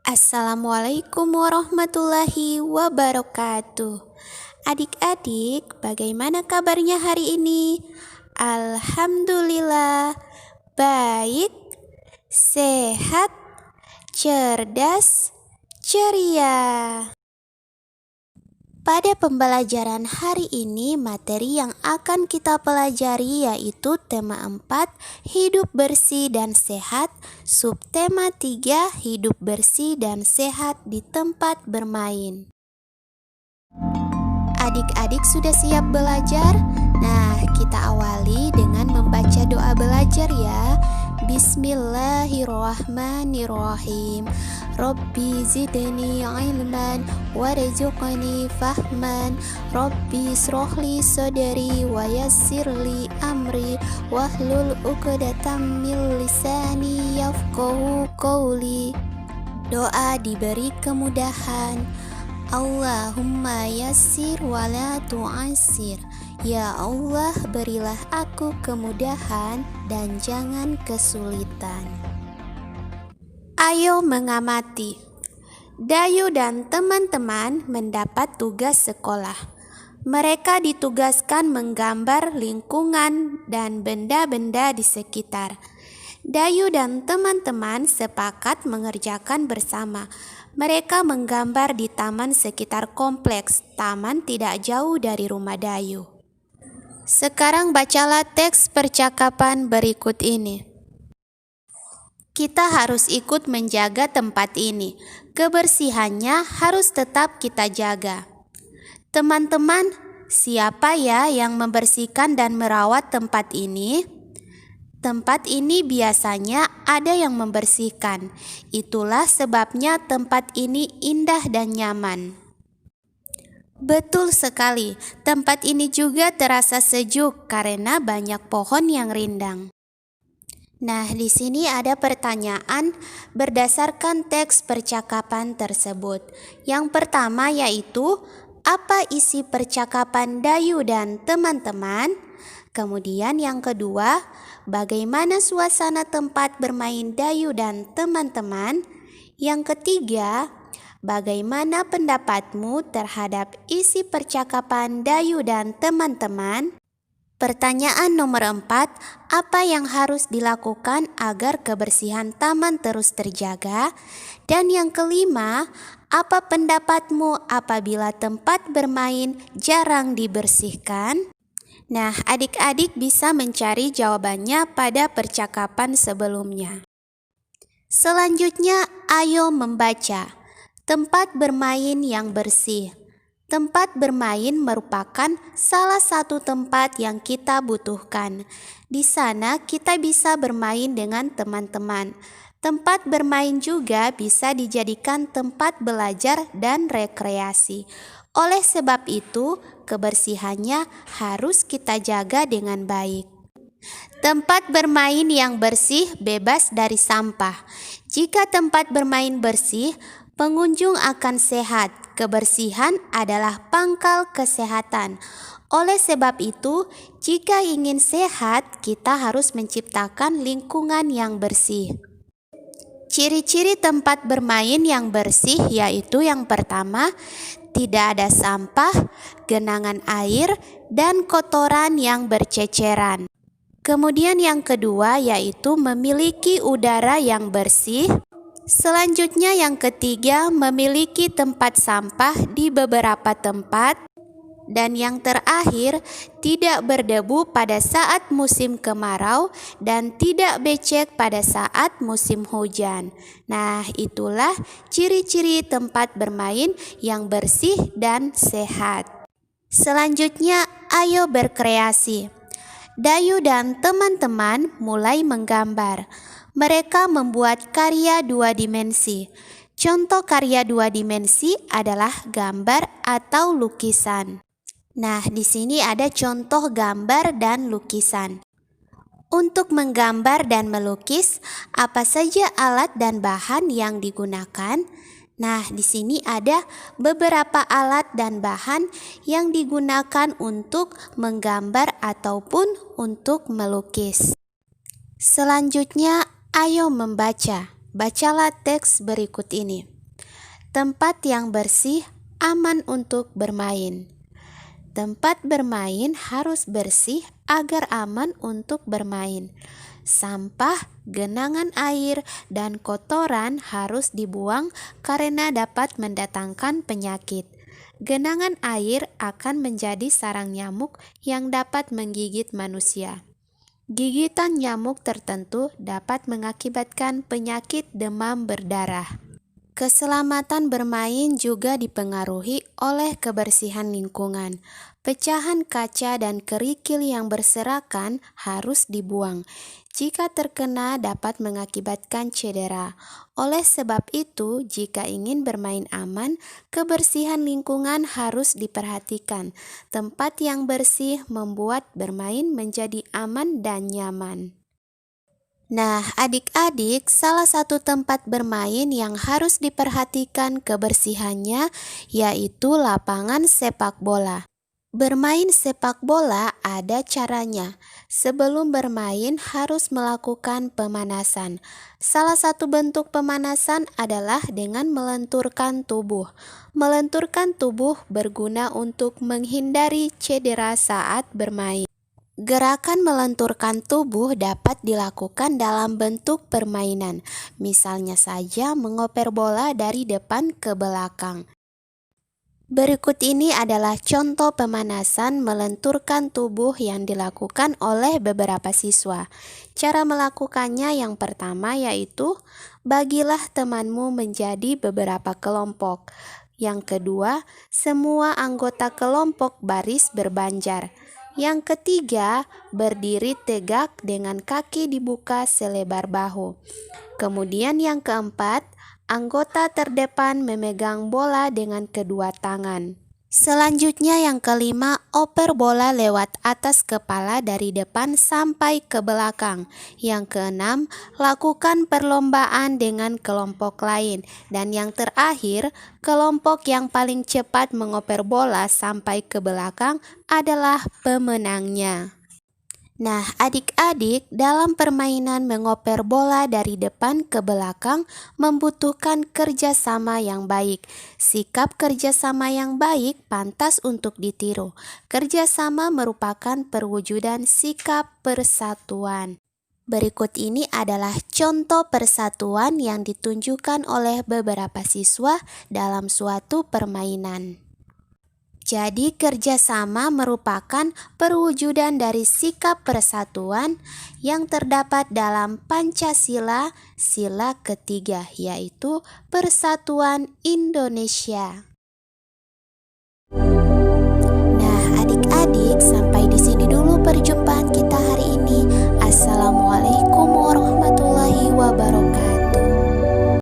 Assalamualaikum warahmatullahi wabarakatuh. Adik-adik, bagaimana kabarnya hari ini? Alhamdulillah, baik, sehat, cerdas, ceria. Pada pembelajaran hari ini, materi yang akan kita pelajari yaitu tema 4, hidup bersih dan sehat, subtema 3, hidup bersih dan sehat di tempat bermain. Adik-adik sudah siap belajar? Nah, kita awali dengan membaca doa belajar ya. Bismillahirrahmanirrahim. Rabbi zidni ilman warzuqni fahman. Rabbi srohli sadri wa yassirli amri wahlul uqdatam min lisani yafqahu qawli. Doa diberi kemudahan. Allahumma yassir wa la tu'assir. Ya Allah, berilah aku kemudahan dan jangan kesulitan. Ayo mengamati. Dayu dan teman-teman mendapat tugas sekolah. Mereka ditugaskan menggambar lingkungan dan benda-benda di sekitar. Dayu dan teman-teman sepakat mengerjakan bersama. Mereka menggambar di taman sekitar kompleks. Taman tidak jauh dari rumah Dayu. Sekarang bacalah teks percakapan berikut ini. Kita harus ikut menjaga tempat ini. Kebersihannya harus tetap kita jaga. Teman-teman, siapa ya yang membersihkan dan merawat tempat ini? Tempat ini biasanya ada yang membersihkan. Itulah sebabnya tempat ini indah dan nyaman. Betul sekali, tempat ini juga terasa sejuk karena banyak pohon yang rindang. Nah, di sini ada pertanyaan berdasarkan teks percakapan tersebut. Yang pertama yaitu, apa isi percakapan Dayu dan teman-teman? Kemudian yang kedua, bagaimana suasana tempat bermain Dayu dan teman-teman? Yang ketiga, bagaimana pendapatmu terhadap isi percakapan Dayu dan teman-teman? Pertanyaan nomor 4, apa yang harus dilakukan agar kebersihan taman terus terjaga? Dan yang kelima, apa pendapatmu apabila tempat bermain jarang dibersihkan? Nah, adik-adik bisa mencari jawabannya pada percakapan sebelumnya. Selanjutnya, ayo membaca. Tempat bermain yang bersih. Tempat bermain merupakan salah satu tempat yang kita butuhkan. Di sana kita bisa bermain dengan teman-teman. Tempat bermain juga bisa dijadikan tempat belajar dan rekreasi. Oleh sebab itu, kebersihannya harus kita jaga dengan baik. Tempat bermain yang bersih bebas dari sampah. Jika tempat bermain bersih, pengunjung akan sehat. Kebersihan adalah pangkal kesehatan. Oleh sebab itu, jika ingin sehat, kita harus menciptakan lingkungan yang bersih. Ciri-ciri tempat bermain yang bersih yaitu yang pertama, tidak ada sampah, genangan air, dan kotoran yang berceceran. Kemudian yang kedua yaitu memiliki udara yang bersih. Selanjutnya yang ketiga, memiliki tempat sampah di beberapa tempat. Dan yang terakhir, tidak berdebu pada saat musim kemarau dan tidak becek pada saat musim hujan. Nah, itulah ciri-ciri tempat bermain yang bersih dan sehat. Selanjutnya, ayo berkreasi. Dayu dan teman-teman mulai menggambar. Mereka membuat karya 2 dimensi. Contoh karya 2 dimensi adalah gambar atau lukisan. Nah, di sini ada contoh gambar dan lukisan. Untuk menggambar dan melukis, apa saja alat dan bahan yang digunakan? Nah, di sini ada beberapa alat dan bahan yang digunakan untuk menggambar ataupun untuk melukis. Selanjutnya, ayo membaca. Bacalah teks berikut ini. Tempat yang bersih, aman untuk bermain. Tempat bermain harus bersih agar aman untuk bermain. Sampah, genangan air, dan kotoran harus dibuang karena dapat mendatangkan penyakit. Genangan air akan menjadi sarang nyamuk yang dapat menggigit manusia. Gigitan nyamuk tertentu dapat mengakibatkan penyakit demam berdarah. Keselamatan bermain juga dipengaruhi oleh kebersihan lingkungan. Pecahan kaca dan kerikil yang berserakan harus dibuang. Jika terkena dapat mengakibatkan cedera. Oleh sebab itu, jika ingin bermain aman, kebersihan lingkungan harus diperhatikan. Tempat yang bersih membuat bermain menjadi aman dan nyaman. Nah, adik-adik, salah satu tempat bermain yang harus diperhatikan kebersihannya yaitu lapangan sepak bola. Bermain sepak bola ada caranya. Sebelum bermain harus melakukan pemanasan. Salah satu bentuk pemanasan adalah dengan melenturkan tubuh. Melenturkan tubuh berguna untuk menghindari cedera saat bermain. Gerakan melenturkan tubuh dapat dilakukan dalam bentuk permainan, misalnya saja mengoper bola dari depan ke belakang. Berikut ini adalah contoh pemanasan melenturkan tubuh yang dilakukan oleh beberapa siswa. Cara melakukannya yang pertama yaitu, bagilah temanmu menjadi beberapa kelompok. Yang kedua, semua anggota kelompok baris berbanjar. Yang ketiga, berdiri tegak dengan kaki dibuka selebar bahu. Kemudian yang keempat, anggota terdepan memegang bola dengan kedua tangan. Selanjutnya yang kelima, oper bola lewat atas kepala dari depan sampai ke belakang. Yang keenam, lakukan perlombaan dengan kelompok lain. Dan yang terakhir, kelompok yang paling cepat mengoper bola sampai ke belakang adalah pemenangnya. Nah, adik-adik, dalam permainan mengoper bola dari depan ke belakang membutuhkan kerjasama yang baik. Sikap kerjasama yang baik pantas untuk ditiru. Kerjasama merupakan perwujudan sikap persatuan. Berikut ini adalah contoh persatuan yang ditunjukkan oleh beberapa siswa dalam suatu permainan. Jadi kerjasama merupakan perwujudan dari sikap persatuan yang terdapat dalam Pancasila, sila ketiga, yaitu Persatuan Indonesia.